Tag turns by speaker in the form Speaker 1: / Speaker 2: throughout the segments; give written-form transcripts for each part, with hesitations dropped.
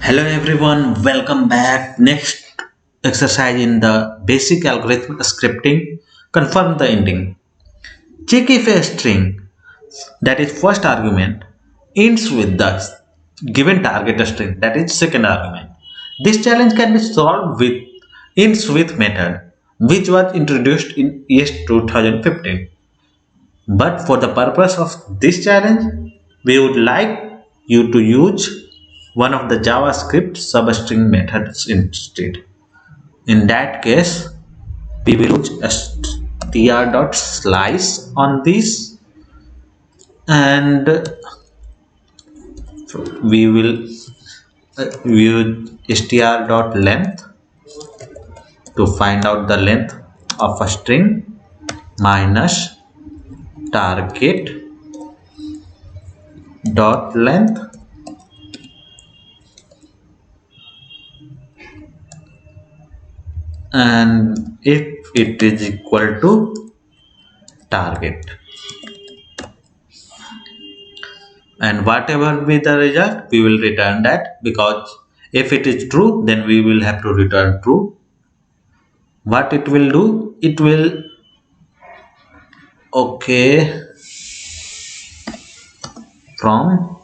Speaker 1: Hello everyone, welcome back. Next exercise in the basic algorithm scripting. Confirm the ending. Check if a string, that is first argument, ends with the given target string, that is second argument. This challenge can be solved with ends with method, which was introduced in year 2015. But for the purpose of this challenge, we would like you to use one of the JavaScript substring methods instead. In that case, we will use str.slice on this, and we will use str.length to find out the length of a string minus target dot length and if it is equal to target, and whatever be the result we will return that, because if it is true then we will have to return true. What it will do, it will okay from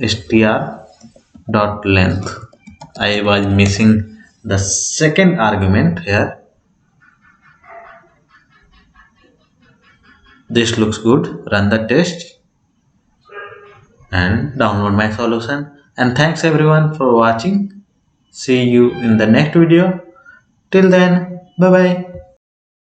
Speaker 1: str dot length. I was missing the second argument here. This looks good. Run the test and download my solution. And thanks everyone for watching. See you in the next video. Till then, bye bye.